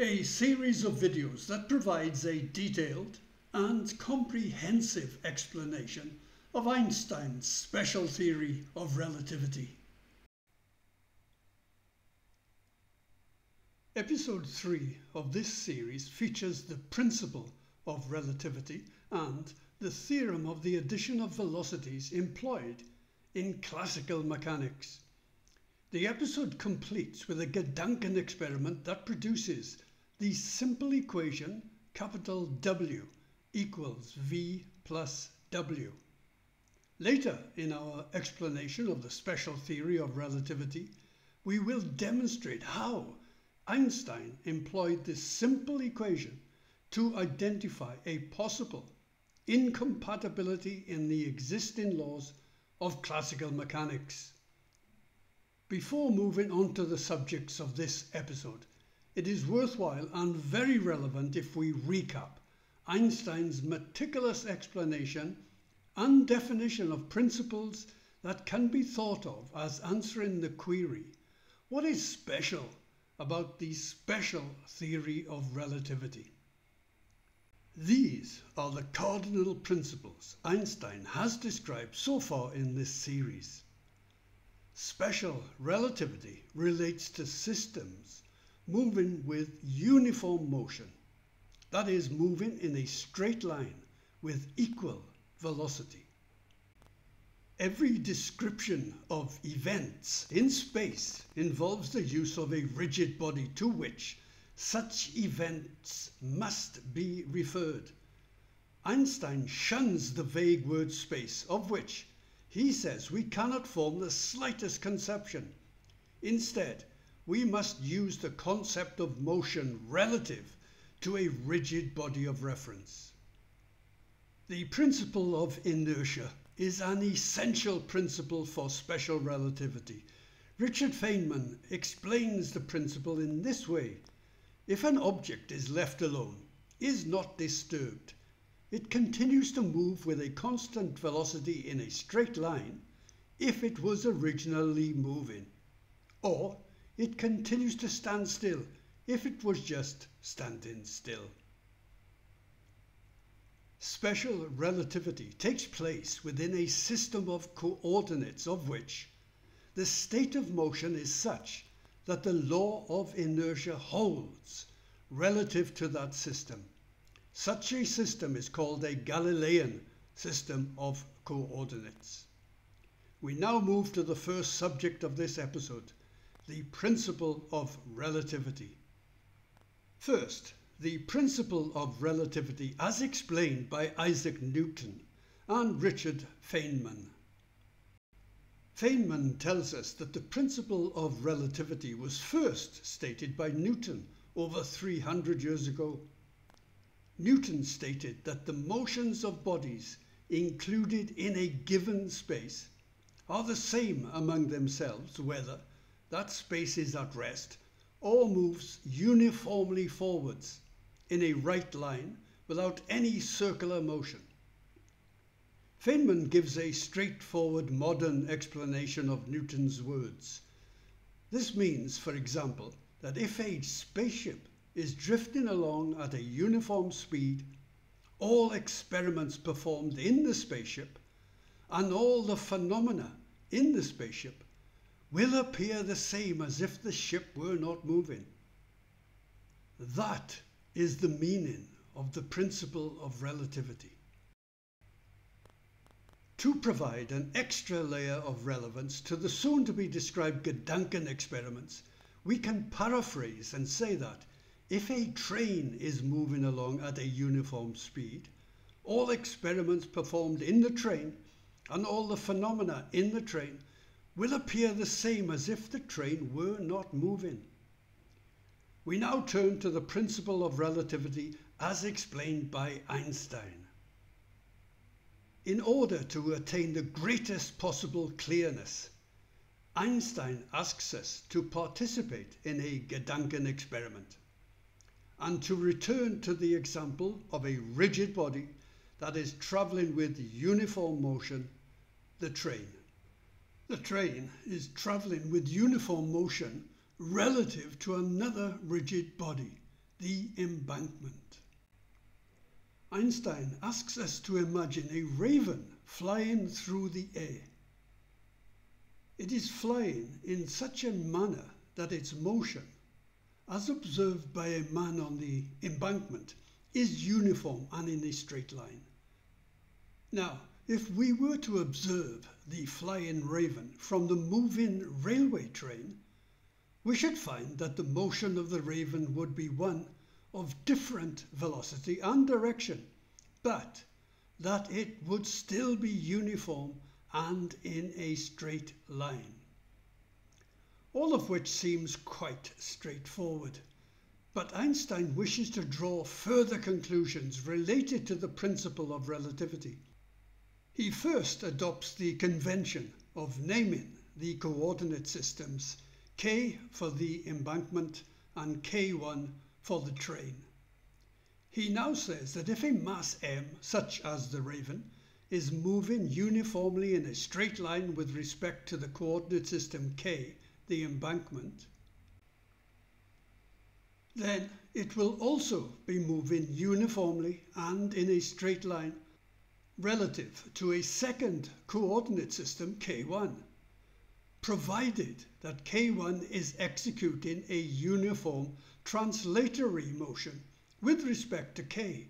a series of videos that provides a detailed and comprehensive explanation of Einstein's special theory of relativity. Episode 3 of this series features the principle of relativity and the theorem of the addition of velocities employed in classical mechanics. The episode completes with a Gedankenexperiment that produces the simple equation capital W equals V plus W. Later in our explanation of the special theory of relativity, we will demonstrate how Einstein employed this simple equation to identify a possible incompatibility in the existing laws of classical mechanics. Before moving on to the subjects of this episode, it is worthwhile and very relevant if we recap Einstein's meticulous explanation and definition of principles that can be thought of as answering the query, what is special about the special theory of relativity? These are the cardinal principles Einstein has described so far in this series. Special relativity relates to systems moving with uniform motion, that is, moving in a straight line with equal velocity. Every description of events in space involves the use of a rigid body to which such events must be referred. Einstein shuns the vague word space, of which he says we cannot form the slightest conception. Instead, we must use the concept of motion relative to a rigid body of reference. The principle of inertia is an essential principle for special relativity. Richard Feynman explains the principle in this way. If an object is left alone, is not disturbed, it continues to move with a constant velocity in a straight line if it was originally moving, or it continues to stand still if it was just standing still. Special relativity takes place within a system of coordinates of which the state of motion is such that the law of inertia holds relative to that system. Such a system is called a Galilean system of coordinates. We now move to the first subject of this episode, the principle of relativity. First, the principle of relativity as explained by Isaac Newton and Richard Feynman. Feynman tells us that the principle of relativity was first stated by Newton over 300 years ago. Newton stated that the motions of bodies included in a given space are the same among themselves whether that space is at rest or moves uniformly forwards in a right line without any circular motion. Feynman gives a straightforward modern explanation of Newton's words. This means, for example, that if a spaceship is drifting along at a uniform speed, all experiments performed in the spaceship and all the phenomena in the spaceship will appear the same as if the ship were not moving. That is the meaning of the principle of relativity. To provide an extra layer of relevance to the soon-to-be described Gedankenexperiments, we can paraphrase and say that if a train is moving along at a uniform speed, all experiments performed in the train and all the phenomena in the train will appear the same as if the train were not moving. We now turn to the principle of relativity as explained by Einstein. In order to attain the greatest possible clearness, Einstein asks us to participate in a Gedankenexperiment and to return to the example of a rigid body that is travelling with uniform motion, the train. The train is travelling with uniform motion relative to another rigid body, the embankment. Einstein asks us to imagine a raven flying through the air. It is flying in such a manner that its motion, as observed by a man on the embankment, is uniform and in a straight line. Now, if we were to observe the flying raven from the moving railway train, we should find that the motion of the raven would be one of different velocity and direction, but that it would still be uniform and in a straight line. All of which seems quite straightforward, but Einstein wishes to draw further conclusions related to the principle of relativity. He first adopts the convention of naming the coordinate systems k for the embankment and k1 for the train. He now says that if a mass m, such as the raven, is moving uniformly in a straight line with respect to the coordinate system k, the embankment, then it will also be moving uniformly and in a straight line relative to a second coordinate system k1, provided that k1 is executing a uniform translatory motion with respect to k.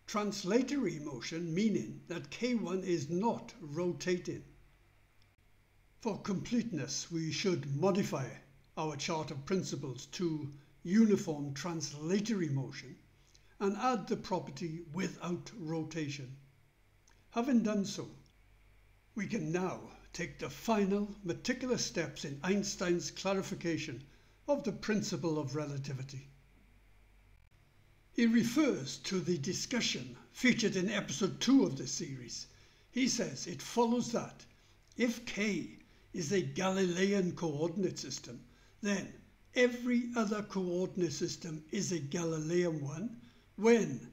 Translatory motion meaning that k1 is not rotating. For completeness, we should modify our chart of principles to uniform translatory motion and add the property without rotation. Having done so, we can now take the final meticulous steps in Einstein's clarification of the principle of relativity. He refers to the discussion featured in episode 2 of this series. He says it follows that if k is a Galilean coordinate system, then every other coordinate system is a Galilean one when,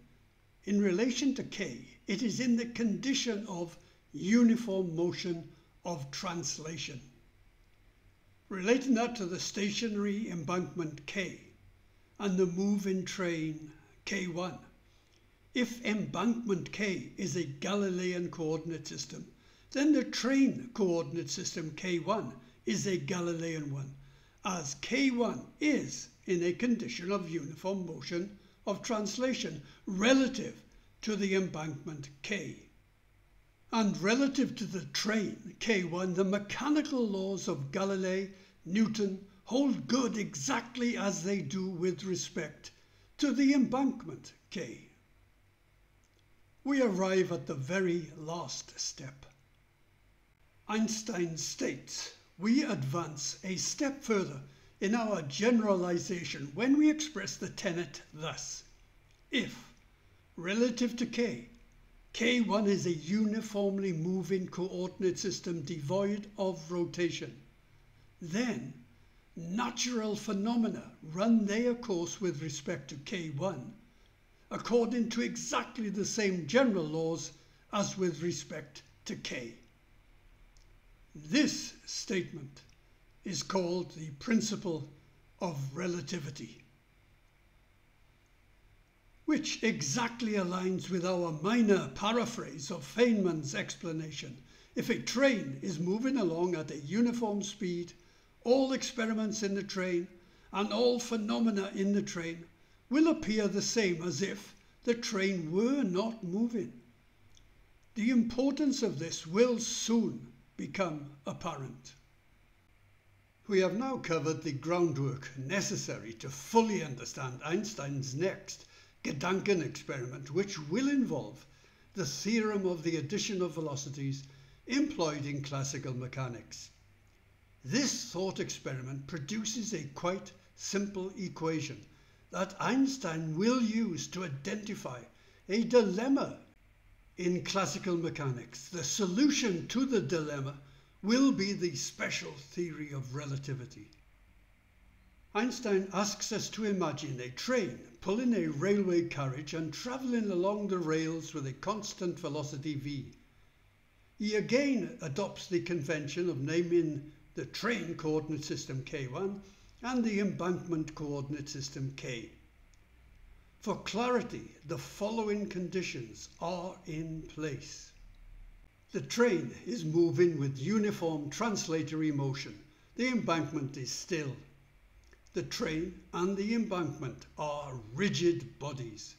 in relation to k, it is in the condition of uniform motion of translation. Relating that to the stationary embankment k and the moving train k1, if embankment k is a Galilean coordinate system, then the train coordinate system k1 is a Galilean one, as k1 is in a condition of uniform motion of translation relative to the embankment k. And relative to the train k1, the mechanical laws of Galilei, Newton hold good exactly as they do with respect to the embankment k. We arrive at the very last step. Einstein states we advance a step further in our generalization when we express the tenet thus: if, relative to k, k1 is a uniformly moving coordinate system devoid of rotation, then natural phenomena run their course with respect to k1 according to exactly the same general laws as with respect to k. This statement is called the Principle of Relativity, which exactly aligns with our minor paraphrase of Feynman's explanation. If a train is moving along at a uniform speed, all experiments in the train and all phenomena in the train will appear the same as if the train were not moving. The importance of this will soon become apparent. We have now covered the groundwork necessary to fully understand Einstein's next Gedankenexperiment, which will involve the theorem of the addition of velocities employed in classical mechanics. This thought experiment produces a quite simple equation that Einstein will use to identify a dilemma in classical mechanics. The solution to the dilemma will be the special theory of relativity. Einstein asks us to imagine a train pulling a railway carriage and travelling along the rails with a constant velocity v. He again adopts the convention of naming the train coordinate system k1 and the embankment coordinate system k. For clarity, the following conditions are in place. The train is moving with uniform translatory motion. The embankment is still. The train and the embankment are rigid bodies.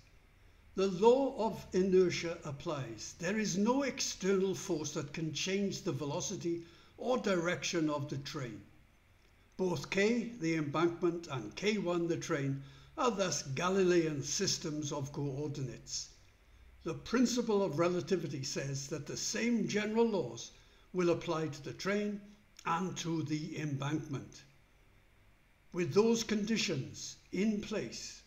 The law of inertia applies. There is no external force that can change the velocity or direction of the train. Both k, the embankment, and k1, the train, are thus Galilean systems of coordinates. The principle of relativity says that the same general laws will apply to the train and to the embankment. With those conditions in place,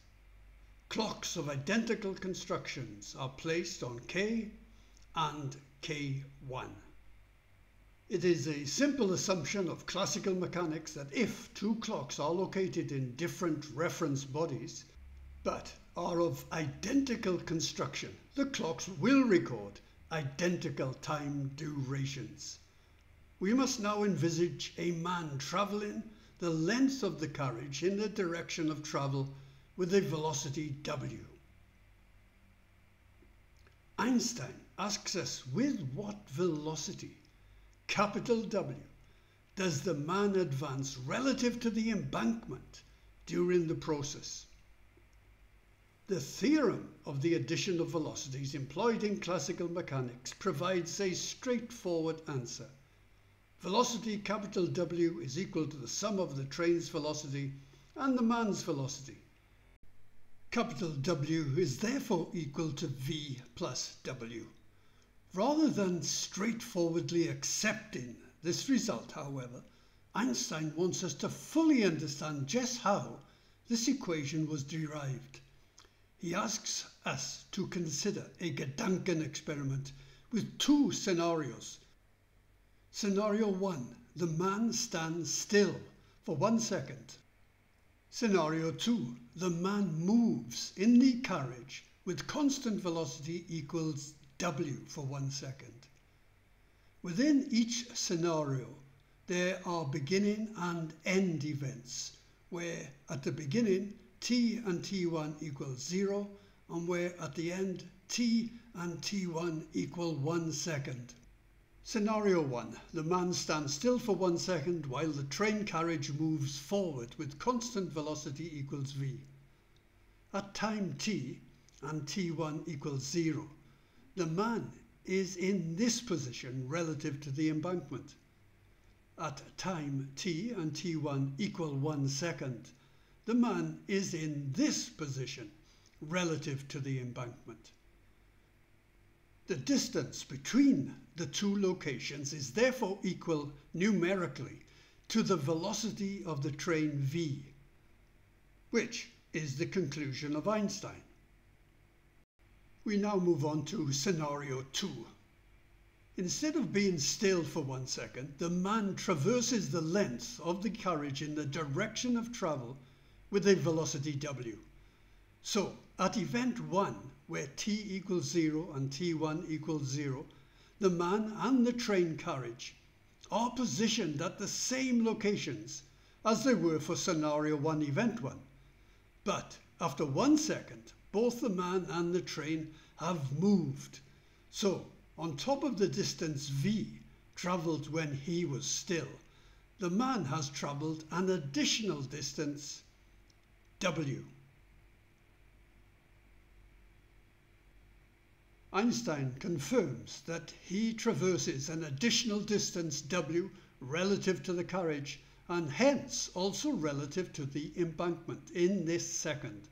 clocks of identical constructions are placed on K and K1. It is a simple assumption of classical mechanics that if two clocks are located in different reference bodies, but are of identical construction, the clocks will record identical time durations. We must now envisage a man travelling the length of the carriage in the direction of travel with a velocity w. Einstein asks us with what velocity, capital W, does the man advance relative to the embankment during the process? The theorem of the addition of velocities employed in classical mechanics provides a straightforward answer. Velocity capital W is equal to the sum of the train's velocity and the man's velocity. Capital W is therefore equal to V plus W. Rather than straightforwardly accepting this result, however, Einstein wants us to fully understand just how this equation was derived. He asks us to consider a Gedankenexperiment with two scenarios. Scenario 1, the man stands still for 1 second. Scenario 2, the man moves in the carriage with constant velocity equals w for 1 second. Within each scenario, there are beginning and end events, where at the beginning t and t1 equals 0, and where at the end t and t1 equal 1 second. Scenario 1. The man stands still for 1 second while the train carriage moves forward with constant velocity equals v. At time t and t1 equals 0, the man is in this position relative to the embankment. At time t and t1 equal 1 second, the man is in this position relative to the embankment. The distance between the two locations is therefore equal numerically to the velocity of the train v, which is the conclusion of Einstein. We now move on to scenario 2. Instead of being still for 1 second, the man traverses the length of the carriage in the direction of travel with a velocity w. So, at event 1, where t equals 0 and t1 equals 0, the man and the train carriage are positioned at the same locations as they were for scenario 1, event 1. But after 1 second, both the man and the train have moved. So, on top of the distance v travelled when he was still, the man has travelled an additional distance w. Einstein confirms that he traverses an additional distance w relative to the carriage and hence also relative to the embankment in this second.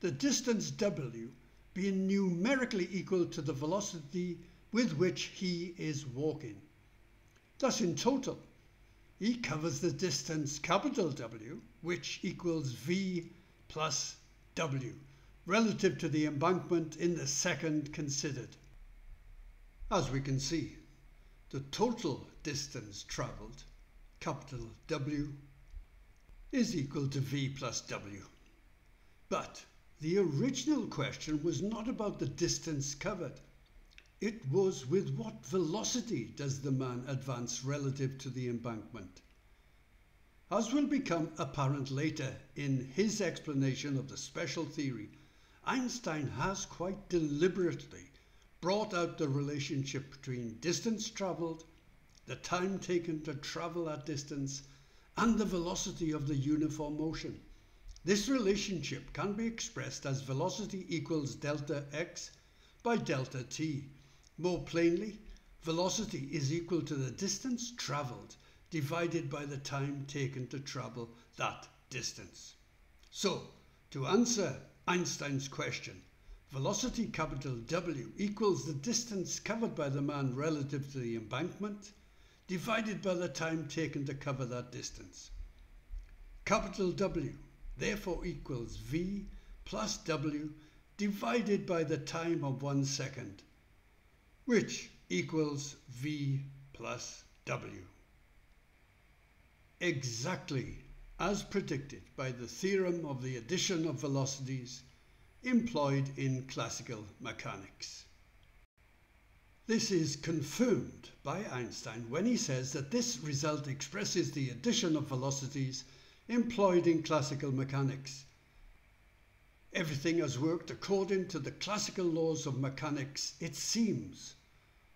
The distance w being numerically equal to the velocity with which he is walking. Thus in total, he covers the distance capital W, which equals v plus w, relative to the embankment in the second considered. As we can see, the total distance travelled, capital W, is equal to v plus w. But the original question was not about the distance covered. It was with what velocity does the man advance relative to the embankment? As will become apparent later in his explanation of the special theory Einstein has quite deliberately brought out the relationship between distance travelled, the time taken to travel that distance, and the velocity of the uniform motion. This relationship can be expressed as velocity equals delta x by delta t. More plainly, velocity is equal to the distance travelled divided by the time taken to travel that distance. So, to answer Einstein's question, velocity capital W equals the distance covered by the man relative to the embankment divided by the time taken to cover that distance. Capital W therefore equals V plus W divided by the time of 1 second, which equals V plus W. Exactly as predicted by the theorem of the addition of velocities employed in classical mechanics. This is confirmed by Einstein when he says that this result expresses the addition of velocities employed in classical mechanics. Everything has worked according to the classical laws of mechanics, it seems.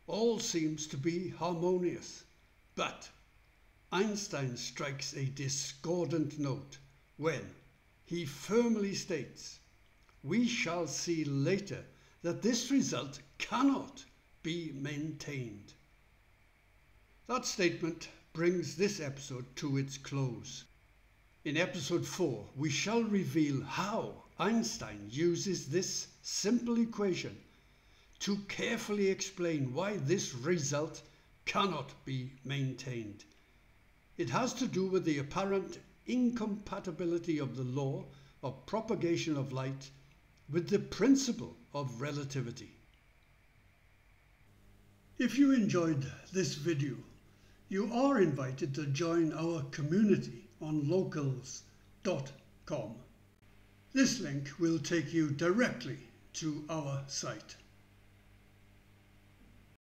All seems to be harmonious. But Einstein strikes a discordant note when he firmly states, "We shall see later that this result cannot be maintained." That statement brings this episode to its close. In episode 4, we shall reveal how Einstein uses this simple equation to carefully explain why this result cannot be maintained. It has to do with the apparent incompatibility of the law of propagation of light with the principle of relativity. If you enjoyed this video, you are invited to join our community on locals.com. This link will take you directly to our site.